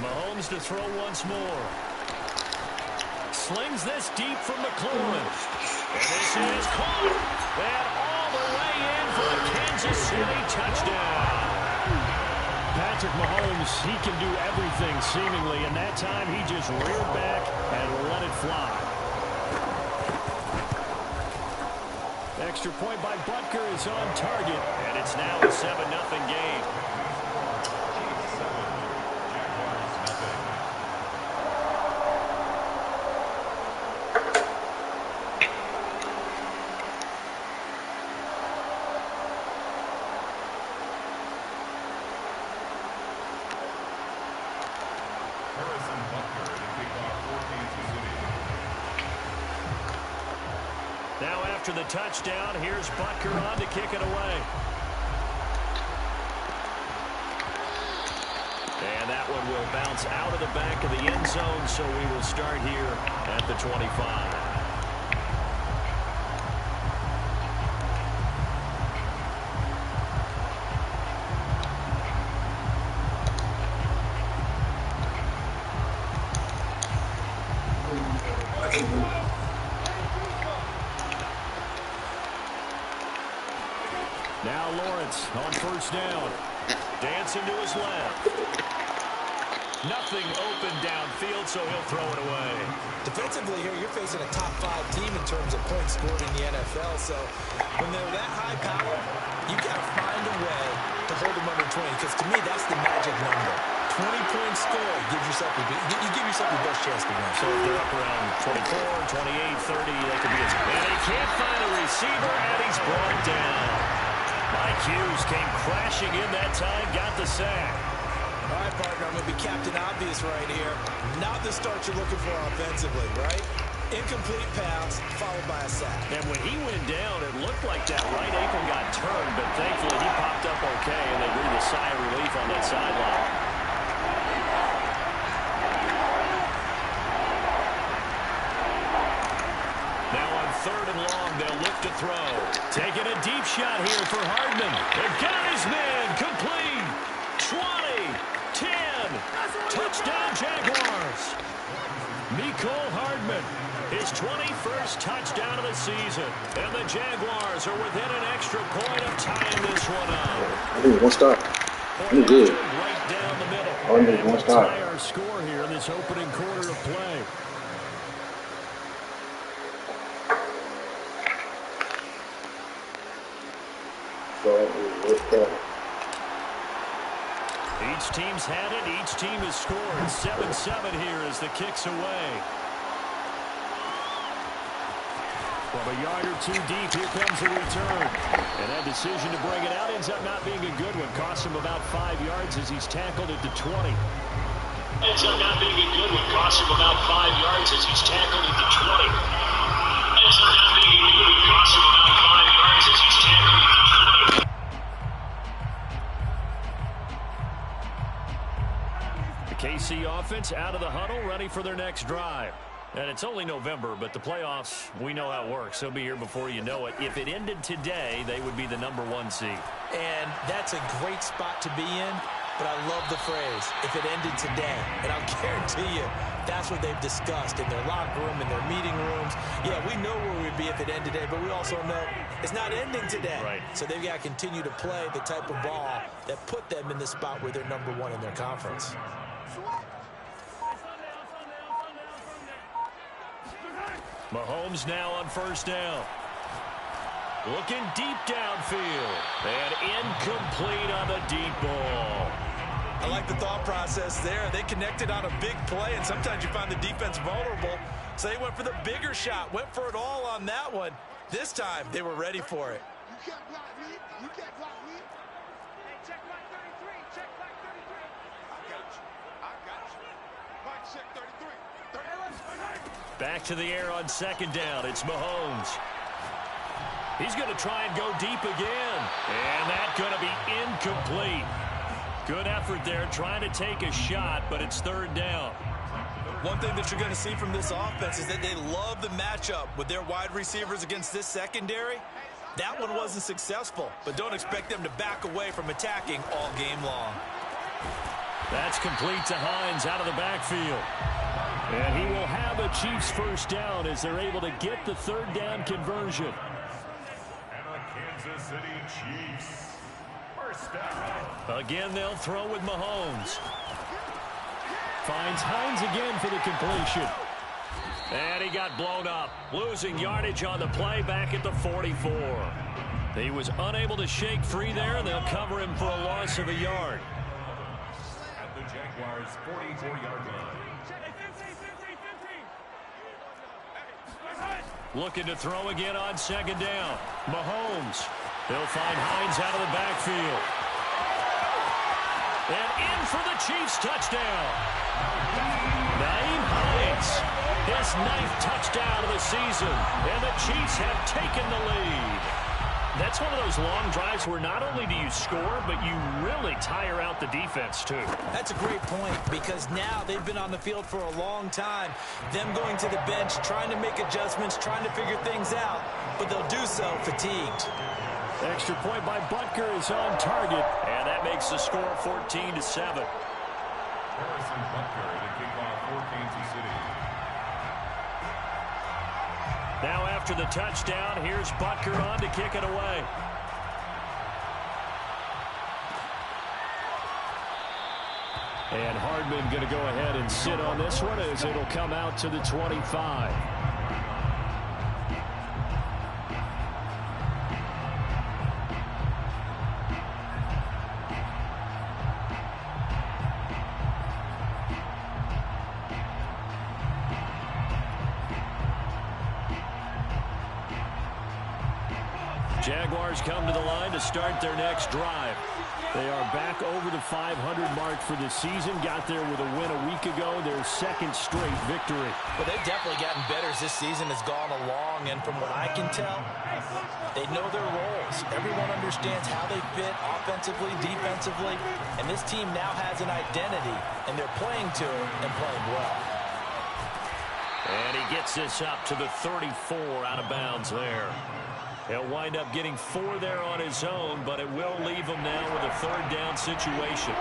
Mahomes to throw once more. Slings this deep from McLaurin. And this is caught. And all the way in for a Kansas City touchdown. Patrick Mahomes, he can do everything seemingly, and that time he just reared back and let it fly. Extra point by Butker is on target, and it's now a 7-0 game. Now after the touchdown, here's Butker on to kick it away. And that one will bounce out of the back of the end zone, so we will start here at the 25. Now Lawrence on first down. Dancing to his left. Nothing open downfield, so he'll throw it away. Defensively here, you're facing a top 5 team in terms of points scored in the NFL. So when they're that high power, you got to find a way to hold them under 20. Because to me, that's the magic number. 20 points scored gives yourself you give yourself your best chance to win. So if they're up around 24, 28, 30, they could be a... And they can't find a receiver, and he's brought down. Mike Hughes came crashing in that time, got the sack. All right, partner, I'm going to be Captain Obvious right here. Not the start you're looking for offensively, right? Incomplete pass, followed by a sack. And when he went down, it looked like that right ankle got turned, but thankfully he popped up okay, and they breathed a sigh of relief on that sideline. Now on 3rd and long, they'll look to throw. Taking a deep shot here for Hardman. They've got his man complete. 20, 10, touchdown Jaguars. Mecole Hardman, his 21st touchdown of the season. And the Jaguars are within an extra point of tying this one up. Ooh, one stop. I'm good. Right down the middle. I need one stop. Tie our score here in this opening quarter of play. Each team's had it. Each team has scored. 7-7 here as the kick's away. From a yard or 2 deep, here comes the return. And that decision to bring it out ends up not being a good one. Costs him about 5 yards as he's tackled at the 20. Ends up not being a good one. Costs him about 5 yards as he's tackled at the 20. Ends up not being a good one. Costs him about 5 yards as he's tackled at the 20. The KC offense out of the huddle, ready for their next drive. And it's only November, but the playoffs, we know how it works. They'll be here before you know it. If it ended today, they would be the #1 seed. And that's a great spot to be in, but I love the phrase, if it ended today. And I'll guarantee you, that's what they've discussed in their locker room, in their meeting rooms. Yeah, we know where we'd be if it ended today, but we also know it's not ending today. Right. So they've got to continue to play the type of ball that put them in the spot where they're #1 in their conference. Mahomes now on first down. Looking deep downfield. And incomplete on the deep ball. I like the thought process there. They connected on a big play, and sometimes you find the defense vulnerable. So they went for the bigger shot, went for it all on that one. This time, they were ready for it. You can't block me. You can't block me. Hey, check back 33. Check back 33. I got you. I got you. Mike, check 33. 33. Back to the air on second down. It's Mahomes. He's going to try and go deep again. And that's going to be incomplete. Good effort there trying to take a shot, but it's 3rd down. One thing that you're going to see from this offense is that they love the matchup with their wide receivers against this secondary. That one wasn't successful, but don't expect them to back away from attacking all game long. That's complete to Hines out of the backfield. And he will have a Chiefs first down as they're able to get the third down conversion. And the Kansas City Chiefs first down. Again, they'll throw with Mahomes. Finds Hines again for the completion. And he got blown up, losing yardage on the play back at the 44. He was unable to shake free there, and they'll cover him for a loss of a yard. At the Jaguars' 44-yard line. Looking to throw again on second down. Mahomes. He'll find Hines out of the backfield. And in for the Chiefs touchdown. Nyheim Hines, his 9th touchdown of the season. And the Chiefs have taken the lead. That's one of those long drives where not only do you score, but you really tire out the defense, too. That's a great point, because now they've been on the field for a long time. Them going to the bench, trying to make adjustments, trying to figure things out, but they'll do so fatigued. Extra point by Butker is on target, and that makes the score 14-7. Harrison Butker to kick off for Kansas City. Now after the touchdown, here's Butker on to kick it away. And Hardman going to go ahead and sit on this one as it'll come out to the 25. Jaguars come to the line to start their next drive. They are back over the 500 mark for the season. Got there with a win a week ago, their second straight victory. Well, they've definitely gotten better as this season has gone along, and from what I can tell, they know their roles. Everyone understands how they fit offensively, defensively, and this team now has an identity, and they're playing to it and playing well. And he gets this up to the 34 out of bounds there. He'll wind up getting 4 there on his own, but it will leave him now with a third down situation.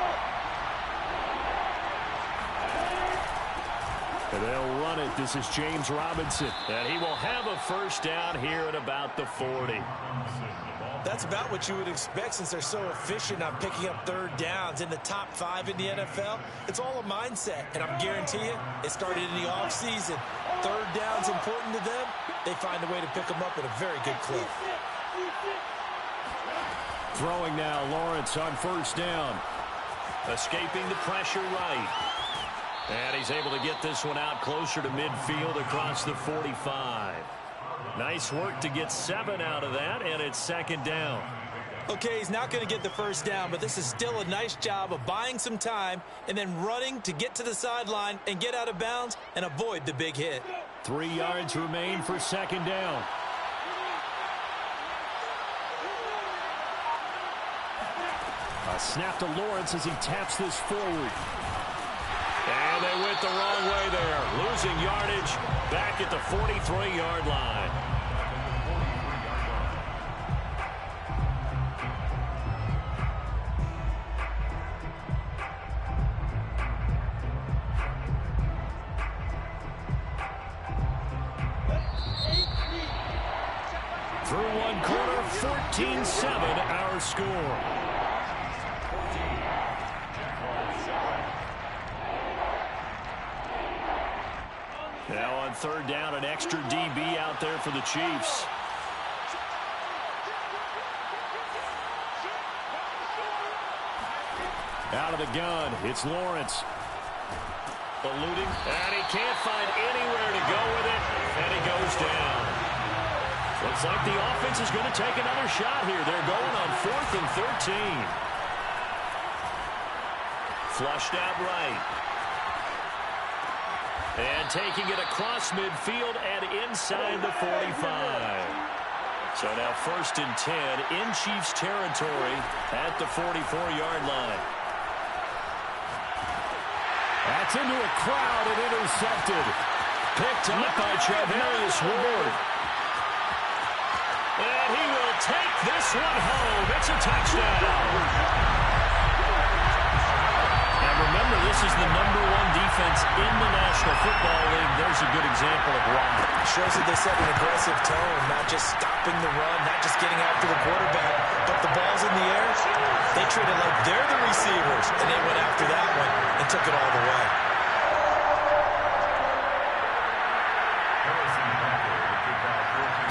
And they'll run it. This is James Robinson. And he will have a first down here at about the 40. That's about what you would expect since they're so efficient on picking up third downs in the top 5 in the NFL. It's all a mindset, and I guarantee you, it started in the offseason. Third down's important to them. They find a way to pick them up at a very good clip. Throwing now, Lawrence on first down. Escaping the pressure right. And he's able to get this one out closer to midfield across the 45. Nice work to get 7 out of that, and it's second down. Okay, he's not going to get the first down, but this is still a nice job of buying some time and then running to get to the sideline and get out of bounds and avoid the big hit. 3 yards remain for second down. A snap to Lawrence as he taps this forward. And they went the wrong way there. Losing yardage back at the 43-yard line. Through one quarter, 14-7 our score. Now on third down, an extra DB out there for the Chiefs. Out of the gun, it's Lawrence. Eluding, and he can't find anywhere to go with it, and he goes down. Looks like the offense is going to take another shot here. They're going on 4th and 13. Flushed out right. And taking it across midfield and inside the 45. So now 1st and 10 in Chiefs territory at the 44-yard line. That's into a crowd and intercepted. Picked up by Charvarius Ward. And he will take this one home. It's a touchdown. And remember, this is the #1 defense in the National Football League, there's a good example of why. It shows that they set an aggressive tone, not just stopping the run, not just getting after the quarterback, but the ball's in the air. They treat it like they're the receivers, and they went after that one and took it all the way.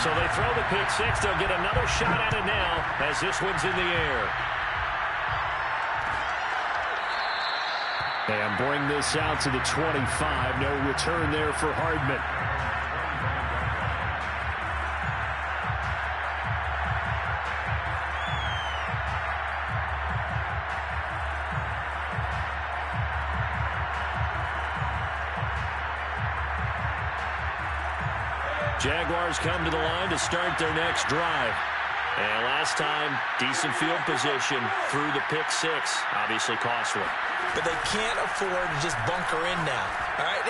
So they throw the pick six. They'll get another shot at it now as this one's in the air. And bring this out to the 25. No return there for Hardman. Jaguars come to the line to start their next drive. And last time, decent field position through the pick six. Obviously costly. But they can't afford to just bunker in now. All right,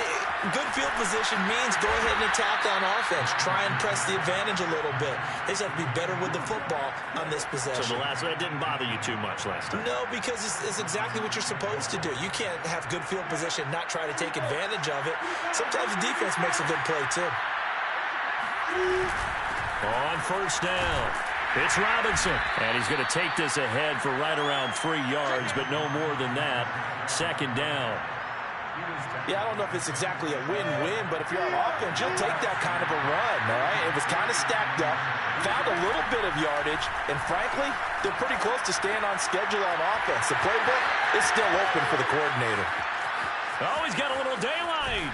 good field position means go ahead and attack on offense. Try and press the advantage a little bit. They just have to be better with the football on this possession. So the last one didn't bother you too much last time? No, because it's exactly what you're supposed to do. You can't have good field position, not try to take advantage of it. Sometimes the defense makes a good play, too. On first down, it's Robinson. And he's going to take this ahead for right around 3 yards, but no more than that. Second down. Yeah, I don't know if it's exactly a win-win, but if you're on offense, you'll take that kind of a run, all right? It was kind of stacked up, found a little bit of yardage, and frankly, they're pretty close to staying on schedule on offense. The playbook is still open for the coordinator. Oh, he's got a little daylight.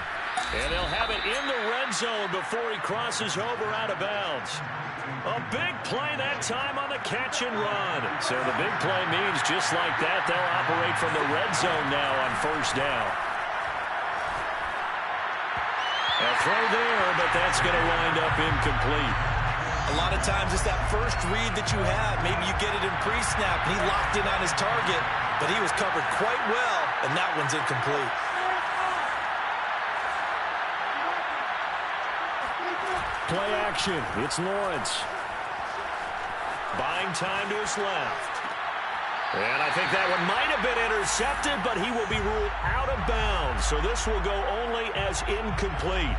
And they'll have it in the red zone before he crosses over out of bounds. A big play that time on the catch and run. So the big play means just like that, they'll operate from the red zone now on first down. A throw there, but that's going to wind up incomplete. A lot of times it's that first read that you have. Maybe you get it in pre-snap, and he locked in on his target, but he was covered quite well, and that one's incomplete. Play action. It's Lawrence. Buying time to his left. And I think that one might have been intercepted, but he will be ruled out of bounds. So this will go only as incomplete.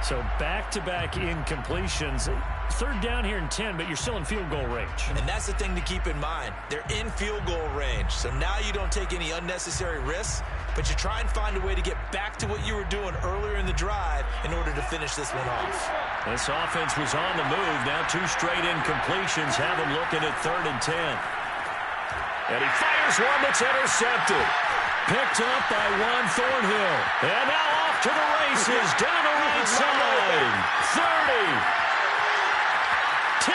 So back-to-back incompletions. Third down here in 10, but you're still in field goal range. And that's the thing to keep in mind. They're in field goal range. So now you don't take any unnecessary risks, but you try and find a way to get back to what you were doing earlier in the drive in order to finish this one off. This offense was on the move. Now 2 straight incompletions have him looking at 3rd and 10. And he fires one that's intercepted. Picked up by Juan Thornhill. And now off to the races down the right side. 30. 10.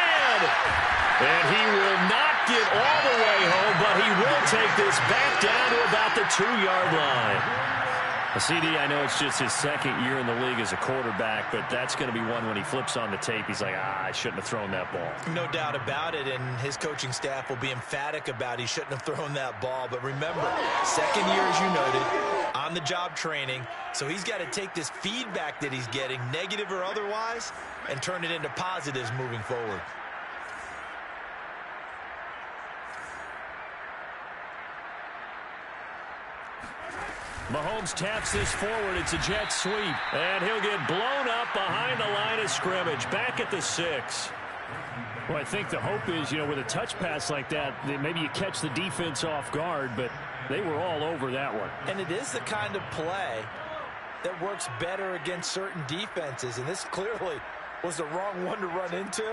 And he will not get all the way home, but he will take this back down to about the 2-yard line. CD, I know it's just his 2nd year in the league as a quarterback, but that's going to be one when he flips on the tape, he's like, I shouldn't have thrown that ball. No doubt about it, and his coaching staff will be emphatic about he shouldn't have thrown that ball. But remember, 2nd year, as you noted, on-the-job training, so he's got to take this feedback that he's getting, negative or otherwise, and turn it into positives moving forward. Mahomes taps this forward. It's a jet sweep. And he'll get blown up behind the line of scrimmage. Back at the 6. Well, I think the hope is, with a touch pass like that, maybe you catch the defense off guard, but they were all over that one. And it is the kind of play that works better against certain defenses. And this clearly was the wrong one to run into.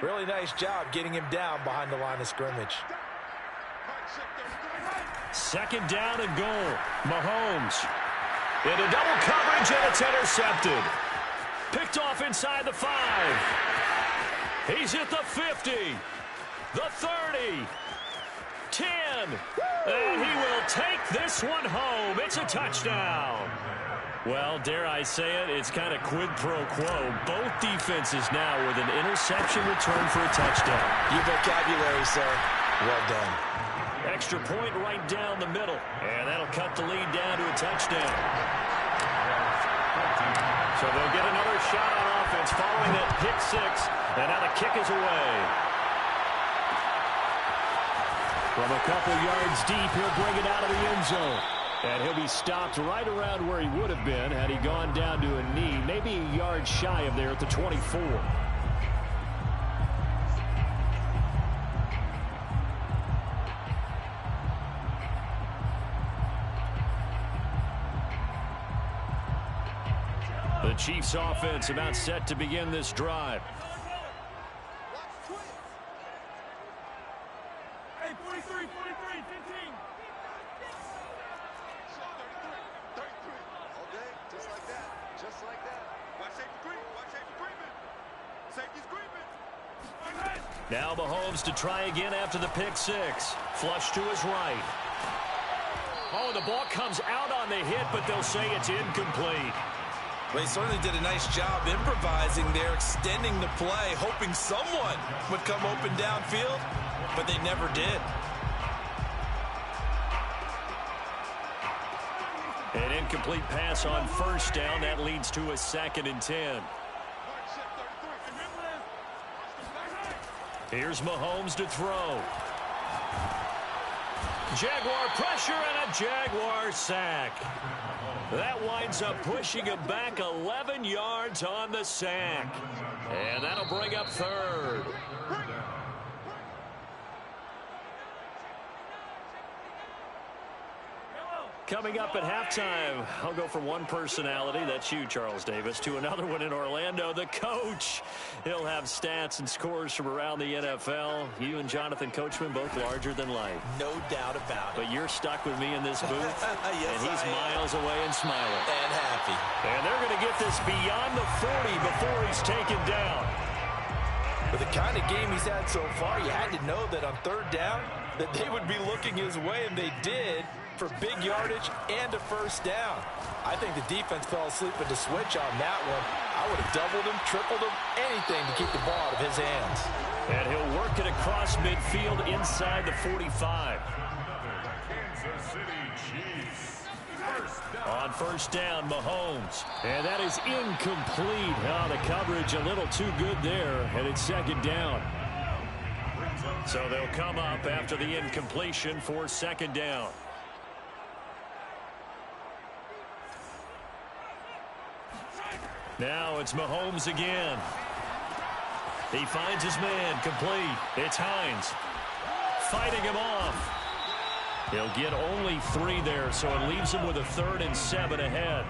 Really nice job getting him down behind the line of scrimmage. 2nd down and goal. Mahomes into double coverage, and it's intercepted. Picked off inside the 5. He's at the 50, the 30, 10, and he will take this one home. It's a touchdown. Well, dare I say it, it's kind of quid pro quo. Both defenses now with an interception return for a touchdown. Your vocabulary, sir. Well done. Extra point right down the middle. And that'll cut the lead down to a touchdown. So they'll get another shot on offense following that pick 6. And now the kick is away. From a couple yards deep, he'll bring it out of the end zone. And he'll be stopped right around where he would have been had he gone down to a knee, maybe a yard shy of there at the 24. The Chiefs offense about set to begin this drive. Hey, 43, 15. 33. Okay, just like that. Just like that. Watch safety creep. Watch safety creeping. Safety's creeping. Now Mahomes to try again after the pick six. Flush to his right. Oh, the ball comes out on the hit, but they'll say it's incomplete. They certainly did a nice job improvising there, extending the play, hoping someone would come open downfield, but they never did. An incomplete pass on first down. That leads to a 2nd and 10. Here's Mahomes to throw. Jaguar pressure and a Jaguar sack. That winds up pushing him back 11 yards on the sack. And that'll bring up 3rd. Coming up at halftime, I'll go from one personality, that's you, Charles Davis, to another one in Orlando, the coach. He'll have stats and scores from around the NFL. You and Jonathan Coachman, both larger than life. No doubt about it. But you're stuck with me in this booth, Yes, and he's miles away and smiling. And happy. And they're going to get this beyond the 40 before he's taken down. With the kind of game he's had so far, you had to know that on 3rd down, that they would be looking his way, and they did, for big yardage and a first down. I think the defense fell asleep at the switch on that one. I would have doubled him, tripled him, anything to keep the ball out of his hands. And he'll work it across midfield inside the 45. Kansas City Chiefs. On first down, Mahomes. And that is incomplete. Oh, the coverage a little too good there, and it's 2nd down. So they'll come up after the incompletion for 2nd down. Now it's Mahomes again. He finds his man, complete. It's Hines fighting him off. He'll get only 3 there, so it leaves him with a 3rd and 7 ahead.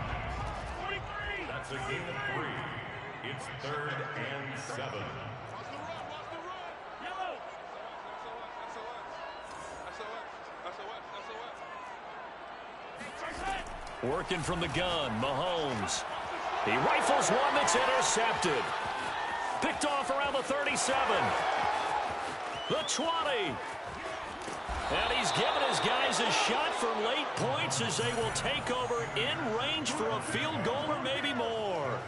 That's a gain of 3. It's 3rd and 7. Working from the gun, Mahomes. He rifles one that's intercepted. Picked off around the 37. The 20. And he's given his guys a shot for late points as they will take over in range for a field goal or maybe more.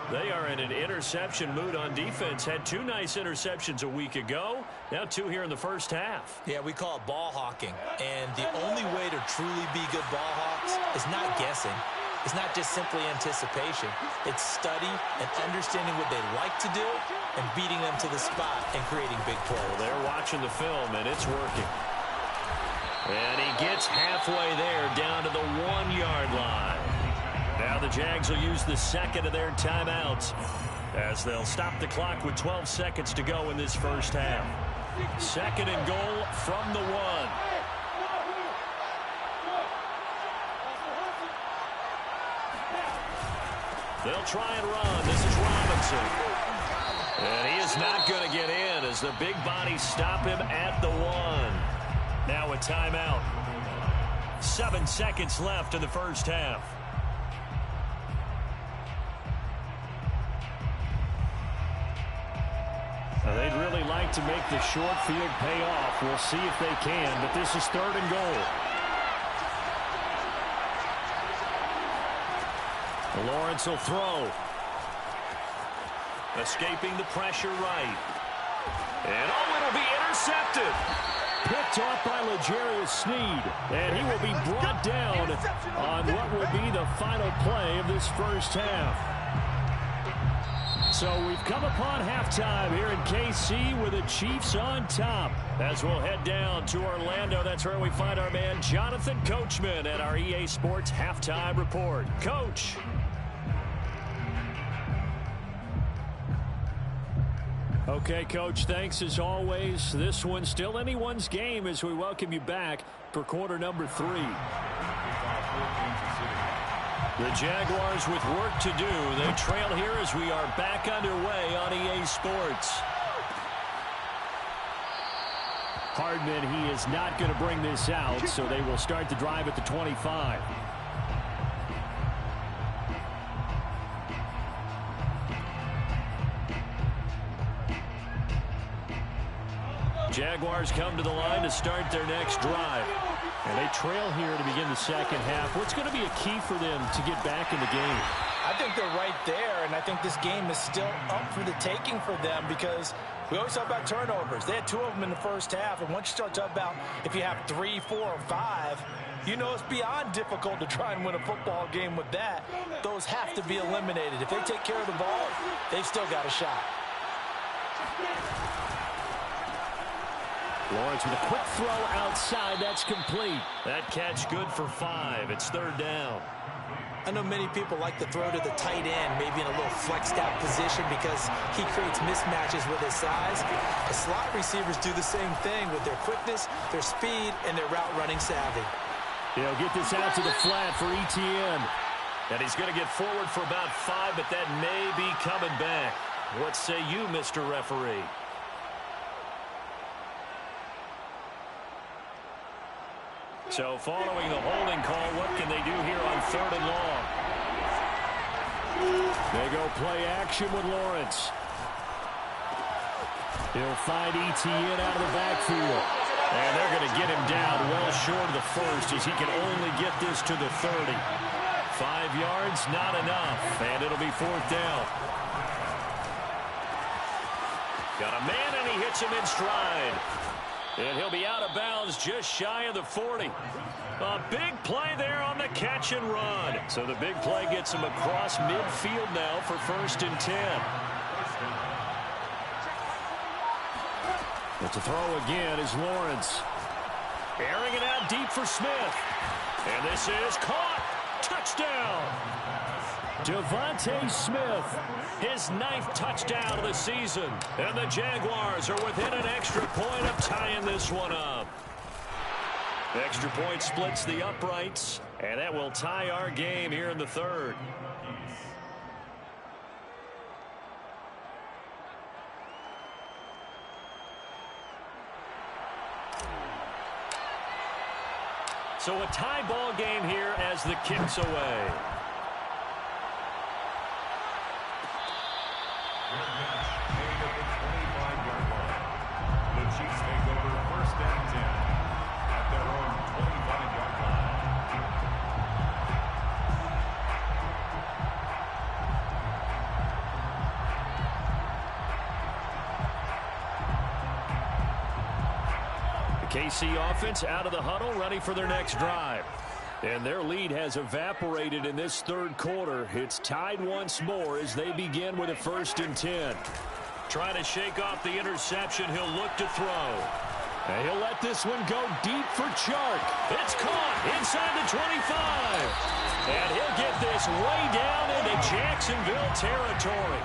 They are in an interception mood on defense. Had 2 nice interceptions a week ago. Now 2 here in the first half. Yeah, we call it ball hawking. And the only way to truly be good ball hawks is not guessing. It's not just simply anticipation. It's study and understanding what they like to do and beating them to the spot and creating big plays. Well, they're watching the film, and it's working. And he gets halfway there down to the 1-yard line. Now the Jags will use the 2nd of their timeouts as they'll stop the clock with 12 seconds to go in this first half. 2nd and goal from the 1. They'll try and run. This is Robinson. And he is not going to get in as the big bodies stop him at the 1. Now a timeout. 7 seconds left in the first half. Now they'd really like to make the short field pay off. We'll see if they can, but this is 3rd and goal. Lawrence will throw. Escaping the pressure right. And oh, it'll be intercepted. Picked off by L'Jarius Sneed. And he will be brought down on what will be the final play of this first half. So we've come upon halftime here in KC with the Chiefs on top. As we'll head down to Orlando, that's where we find our man Jonathan Coachman at our EA Sports Halftime Report. Coach. Okay, Coach, thanks as always. This one's still anyone's game as we welcome you back for quarter number 3. The Jaguars with work to do. They trail here as we are back underway on EA Sports. Hardman, he is not going to bring this out, so they will start the drive at the 25. Jaguars come to the line to start their next drive. And they trail here to begin the second half. What's going to be a key for them to get back in the game? I think they're right there, and I think this game is still up for the taking for them because we always talk about turnovers. They had 2 of them in the first half, and once you start talking about if you have 3, 4, or 5, you know it's beyond difficult to try and win a football game with that. Those have to be eliminated. If they take care of the ball, they've still got a shot. Lawrence with a quick throw outside. That's complete. That catch good for 5. It's third down. I know many people like to throw to the tight end, maybe in a little flexed out position because he creates mismatches with his size. The slot receivers do the same thing with their quickness, their speed, and their route running savvy. He'll get this out to the flat for Etienne. And he's going to get forward for about 5, but that may be coming back. What say you, Mr. Referee? So following the holding call, what can they do here on 3rd and long? They go play action with Lawrence. He'll find Etienne out of the backfield. And they're going to get him down well short of the first as he can only get this to the 30. 5 yards, not enough. And it'll be 4th down. Got a man and he hits him in stride. And he'll be out of bounds just shy of the 40. A big play there on the catch and run. So the big play gets him across midfield now for 1st and 10. But to throw again is Lawrence. Airing it out deep for Smith. And this is caught. Touchdown. Devontae Smith, his 9th touchdown of the season. And the Jaguars are within an extra point of tying this one up. The extra point splits the uprights, and that will tie our game here in the 3rd. So a tie ball game here as the kick's away. Chiefs take over 1st and 10 at their own 25-yard line. The KC offense out of the huddle, ready for their next drive. And their lead has evaporated in this 3rd quarter. It's tied once more as they begin with a 1st and 10. Trying to shake off the interception. He'll look to throw. And he'll let this one go deep for Chark. It's caught inside the 25. And he'll get this way down into Jacksonville territory.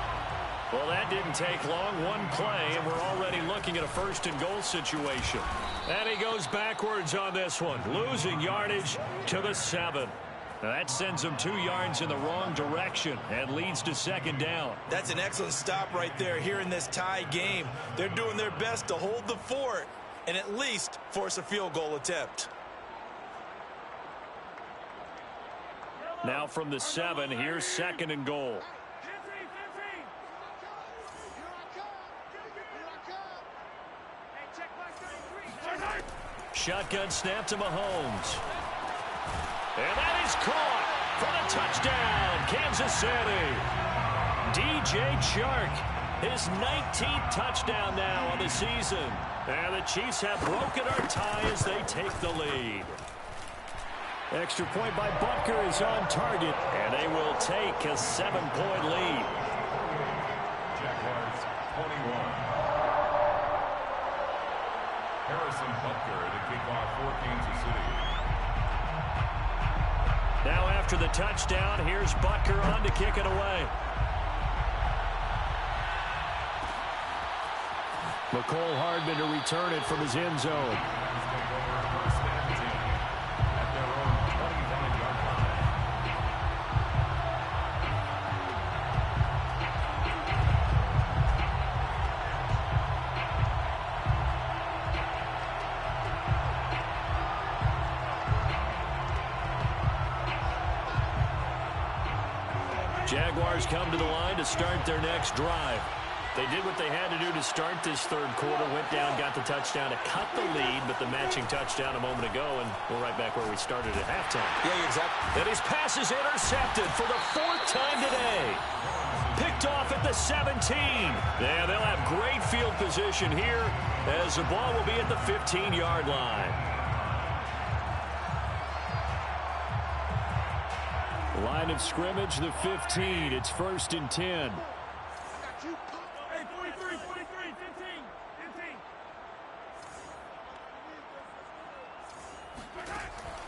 Well, that didn't take long. One play, and we're already looking at a 1st and goal situation. And he goes backwards on this one, losing yardage to the 7. Now that sends them 2 yards in the wrong direction and leads to 2nd down. That's an excellent stop right there here in this tie game. They're doing their best to hold the fort and at least force a field goal attempt. Now from the 7, here's 2nd and goal. Shotgun snap to Mahomes. And that is caught for the touchdown, Kansas City. DJ Chark, his 19th touchdown now on the season. And the Chiefs have broken our tie as they take the lead. Extra point by Butker is on target, and they will take a 7-point lead. Butker to kick off for Kansas City. Now after the touchdown, here's Butker on to kick it away. McCole Hardman to return it from his end zone. Jaguars come to the line to start their next drive. They did what they had to do to start this third quarter, went down, got the touchdown to cut the lead, but the matching touchdown a moment ago, and we're right back where we started at halftime. Yeah, exactly. And his pass is intercepted for the 4th time today. Picked off at the 17. Yeah, they'll have great field position here as the ball will be at the 15-yard line. Line of scrimmage, the 15. It's 1st and 10.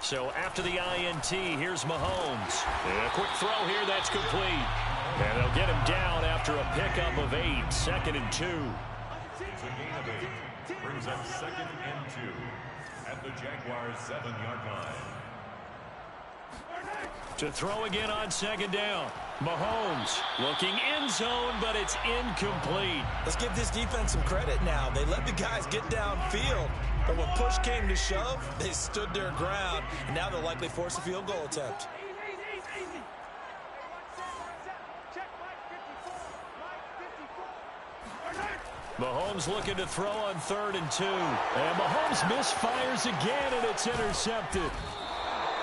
So after the INT, here's Mahomes. And a quick throw here, that's complete. And they'll get him down after a pickup of 8, 2nd and 2. It's a gain of 8. Brings up 2nd and 2 at the Jaguars' 7-yard line. To throw again on 2nd down. Mahomes looking end zone, but it's incomplete. Let's give this defense some credit now. They let the guys get downfield, but when push came to shove, they stood their ground, and now they'll likely force a field goal attempt. Mahomes looking to throw on 3rd and 2. And Mahomes misfires again, and it's intercepted.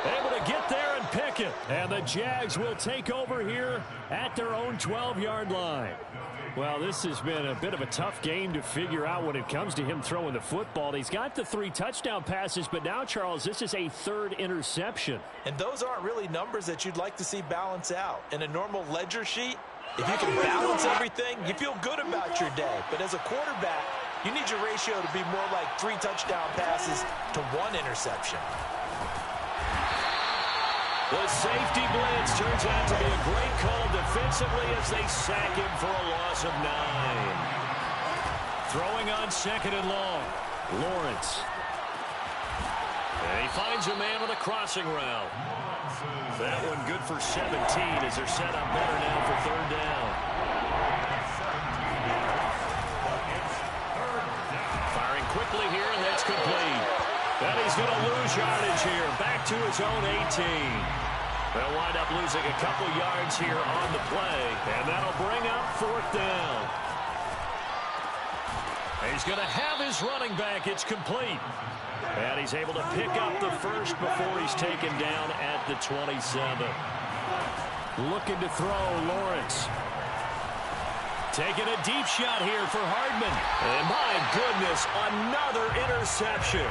Able to get there and pick it. And the Jags will take over here at their own 12-yard line. Well, this has been a bit of a tough game to figure out when it comes to him throwing the football. He's got the 3 touchdown passes, but now, Charles, this is a 3rd interception. And those aren't really numbers that you'd like to see balance out. In a normal ledger sheet, if you can balance everything, you feel good about your day. But as a quarterback, you need your ratio to be more like 3 touchdown passes to 1 interception. The safety blitz turns out to be a great call defensively as they sack him for a loss of 9. Throwing on 2nd and long. Lawrence. And he finds a man with a crossing route. That one good for 17 as they're set up better now for 3rd down. Firing quickly here, and that's complete. And he's going to lose yardage here. Back to his own 18. They'll wind up losing a couple yards here on the play. And that'll bring up 4th down. He's going to have his running back. It's complete. And he's able to pick up the first before he's taken down at the 27. Looking to throw, Lawrence. Taking a deep shot here for Hardman. And my goodness, another interception.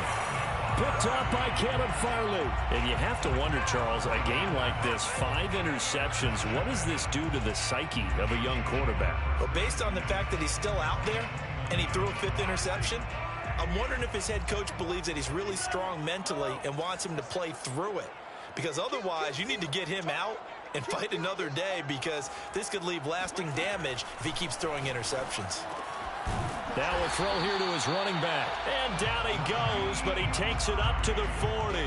Picked up by Caleb Farley. And you have to wonder, Charles, a game like this, 5 interceptions, what does this do to the psyche of a young quarterback? Well, based on the fact that he's still out there and he threw a 5th interception, I'm wondering if his head coach believes that he's really strong mentally and wants him to play through it. Because otherwise, you need to get him out and fight another day, because this could leave lasting damage if he keeps throwing interceptions. Now a throw here to his running back. And down he goes, but he takes it up to the 40.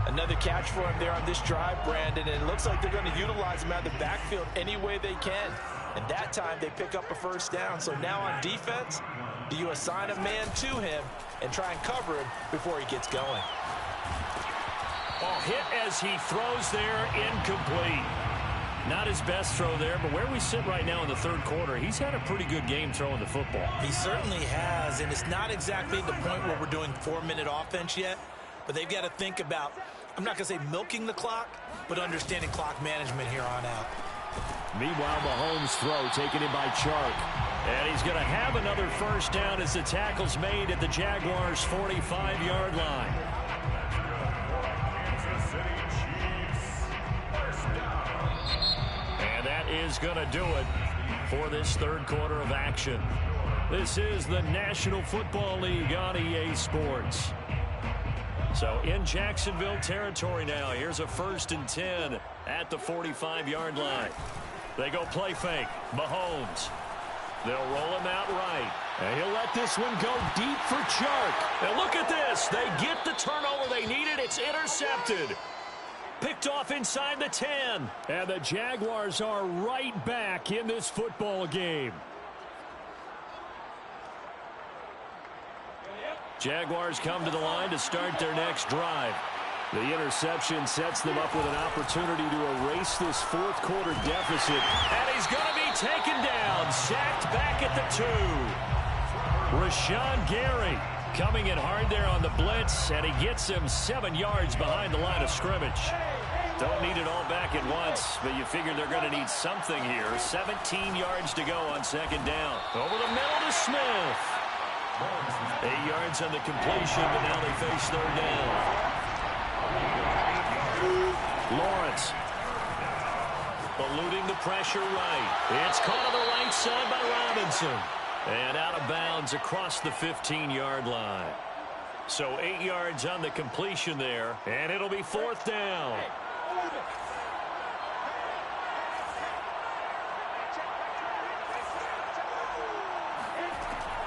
Another catch for him there on this drive, Brandon, and it looks like they're going to utilize him out of the backfield any way they can. And that time they pick up a 1st down. So now on defense, do you assign a man to him and try and cover him before he gets going? Ball hit as he throws there, incomplete. Not his best throw there, but where we sit right now in the 3rd quarter, he's had a pretty good game throwing the football. He certainly has, and it's not exactly the point where we're doing 4-minute offense yet, but they've got to think about, I'm not going to say milking the clock, but understanding clock management here on out. Meanwhile, Mahomes' throw taken in by Chark. And he's going to have another 1st down as the tackle's made at the Jaguars' 45-yard line. And that is going to do it for this 3rd quarter of action. This is the National Football League on EA Sports. So in Jacksonville territory now. Here's a 1st and 10 at the 45-yard line. They go play fake. Mahomes. They'll roll him out right. And he'll let this one go deep for Chark. And look at this. They get the turnover they needed. It's intercepted. Picked off inside the 10. And the Jaguars are right back in this football game. Jaguars come to the line to start their next drive. The interception sets them up with an opportunity to erase this fourth quarter deficit. And he's going to be taken down. Sacked back at the 2. Rashawn Gary coming in hard there on the blitz, and he gets him 7 yards behind the line of scrimmage. Don't need it all back at once, but you figure they're going to need something here. 17 yards to go on 2nd down. Over the middle to Smith. 8 yards on the completion, but now they face 3rd down. Lawrence. Eluding the pressure right. It's caught on the right side by Robinson. And out of bounds across the 15-yard line. So 8 yards on the completion there, and it'll be 4th down.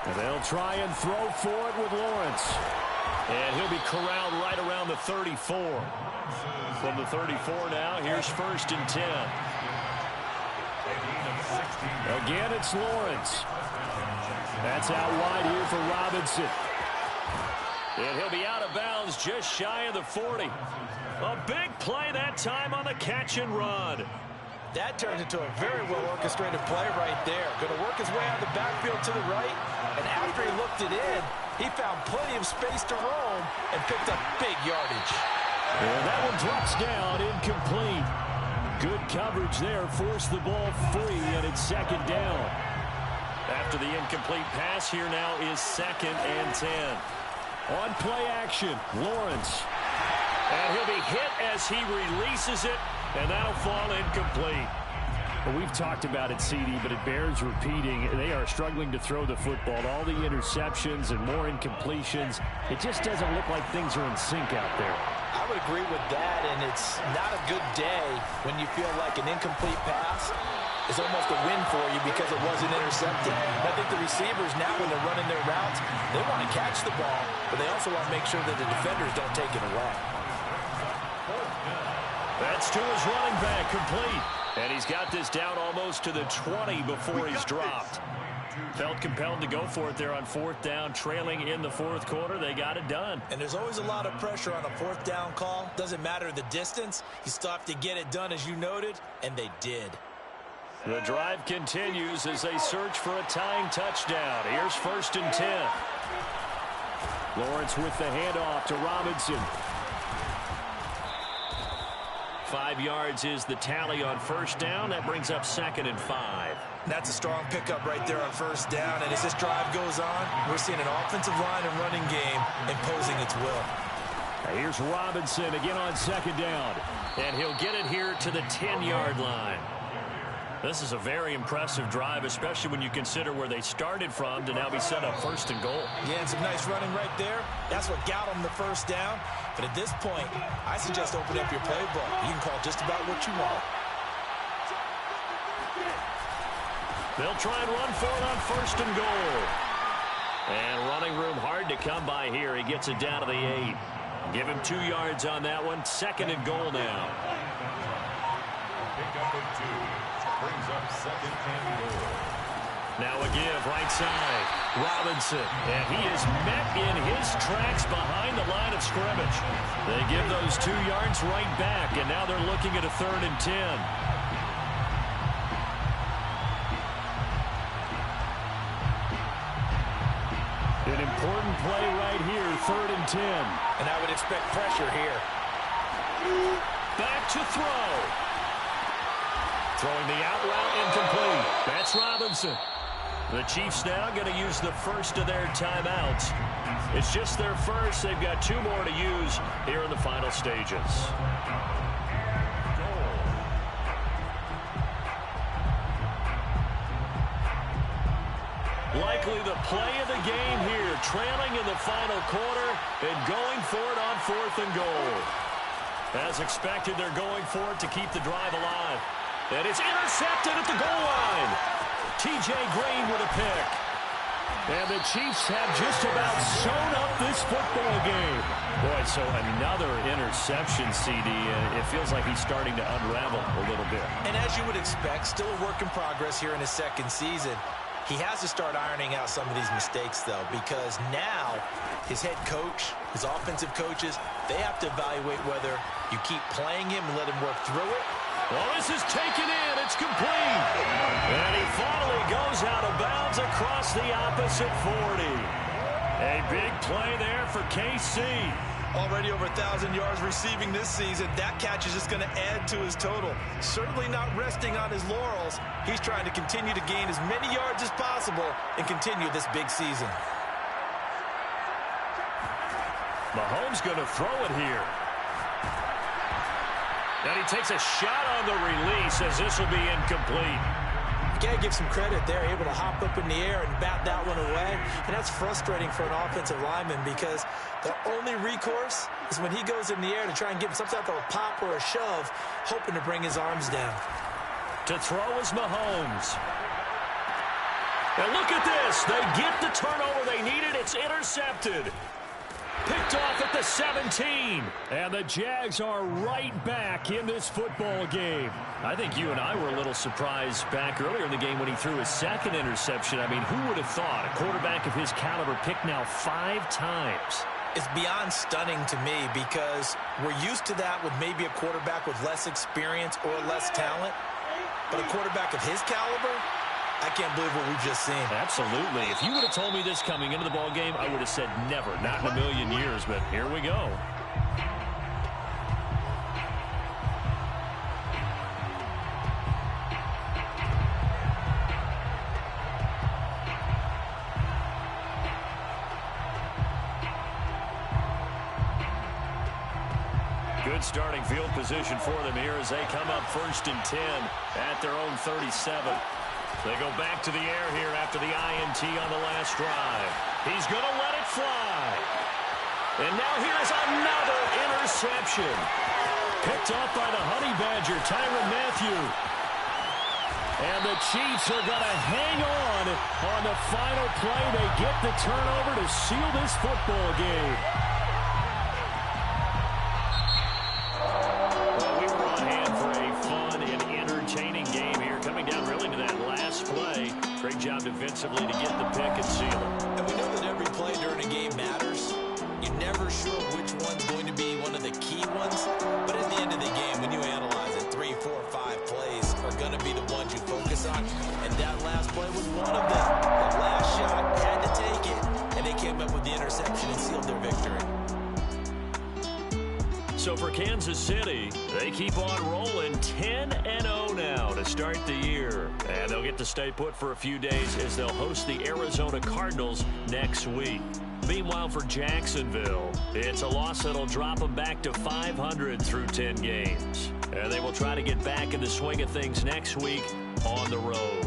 And they'll try and throw for it with Lawrence. And he'll be corralled right around the 34. From the 34 now, here's 1st and 10. Again, it's Lawrence. That's out wide here for Robinson. And he'll be out of bounds just shy of the 40. A big play that time on the catch and run. That turned into a very well-orchestrated play right there. Going to work his way out of the backfield to the right, and after he looked it in, he found plenty of space to roam and picked up big yardage. And that one drops down, incomplete. Good coverage there, forced the ball free, and it's 2nd down. After the incomplete pass, here now is 2nd and 10. On play action, Lawrence. And he'll be hit as he releases it, and that'll fall incomplete. Well, we've talked about it, CD, but it bears repeating. They are struggling to throw the football. All the interceptions and more incompletions. It just doesn't look like things are in sync out there. I would agree with that, and it's not a good day when you feel like an incomplete pass is almost a win for you because it wasn't intercepted. And I think the receivers now, when they're running their routes, they want to catch the ball, but they also want to make sure that the defenders don't take it away. That's to his running back, complete. And he's got this down almost to the 20 before he's dropped. Felt compelled to go for it there on 4th down, trailing in the 4th quarter. They got it done. And there's always a lot of pressure on a 4th down call. Doesn't matter the distance. You still have to get it done, as you noted, and they did. The drive continues as they search for a tying touchdown. Here's 1st and 10. Lawrence with the handoff to Robinson. 5 yards is the tally on 1st down. That brings up 2nd and 5. That's a strong pickup right there on 1st down. And as this drive goes on, we're seeing an offensive line and running game imposing its will. Here's Robinson again on 2nd down. And he'll get it here to the 10-yard line. This is a very impressive drive, especially when you consider where they started from to now be set up 1st and goal. Yeah, and some nice running right there. That's what got them the 1st down. But at this point, I suggest open up your playbook. You can call just about what you want. They'll try and run for it on 1st and goal. And running room hard to come by here. He gets it down to the 8. Give him 2 yards on that one. 2nd and goal now. Pick up at 2. Brings up 2nd and goal. Now a give, right side. Robinson. And he is met in his tracks behind the line of scrimmage. They give those 2 yards right back, and now they're looking at a 3rd and 10. An important play right here, 3rd and 10. And I would expect pressure here. Back to throw. Throwing the out route, incomplete. That's Robinson. The Chiefs now going to use the first of their timeouts. It's just their first. They've got 2 more to use here in the final stages. Likely the play of the game here, trailing in the final quarter and going for it on 4th and goal. As expected, they're going for it to keep the drive alive. And it's intercepted at the goal line. T.J. Green with a pick. And the Chiefs have just about sewn up this football game. Boy, so another interception, CD. It feels like he's starting to unravel a little bit. And as you would expect, still a work in progress here in his second season. He has to start ironing out some of these mistakes, though, because now his head coach, his offensive coaches, they have to evaluate whether you keep playing him and let him work through it. Well, this is taken in. It's complete. And he finally goes out of bounds across the opposite 40. A big play there for KC. Already over 1,000 yards receiving this season. That catch is just going to add to his total. Certainly not resting on his laurels. He's trying to continue to gain as many yards as possible and continue this big season. Mahomes going to throw it here. And he takes a shot on the release as this will be incomplete. You got to give some credit there, able to hop up in the air and bat that one away. And that's frustrating for an offensive lineman because the only recourse is when he goes in the air to try and get some type of a pop or a shove, hoping to bring his arms down. To throw is Mahomes. And look at this. They get the turnover they needed. It's intercepted. Picked off at the 17. And the Jags are right back in this football game. I think you and I were a little surprised back earlier in the game when he threw his second interception. I mean, who would have thought a quarterback of his caliber picked now 5 times? It's beyond stunning to me because we're used to that with maybe a quarterback with less experience or less talent. But a quarterback of his caliber, I can't believe what we've just seen. Absolutely. If you would have told me this coming into the ball game, I would have said never, not in a million years, but here we go. Good starting field position for them here as they come up 1st and 10 at their own 37. They go back to the air here after the INT on the last drive. He's going to let it fly. And now here's another interception. Picked up by the Honey Badger, Tyrann Mathieu. And the Chiefs are going to hang on the final play. They get the turnover to seal this football game. Well, we were on hand for a fun and entertaining game here, coming down really to that last play. Great job defensively to get the pick and seal it. And we know that every play during a game matters. You're never sure which one's going to be one of the key ones. But at the end of the game, when you analyze it, 3, 4, 5 plays are going to be the ones you focus on. And that last play was one of them. The last shot had to take it. And they came up with the interception and sealed their victory. So for Kansas City, they keep on rolling 10-0 now to start the year. And they'll get to stay put for a few days as they'll host the Arizona Cardinals next week. Meanwhile, for Jacksonville, it's a loss that'll drop them back to 500 through 10 games. And they will try to get back in the swing of things next week on the road.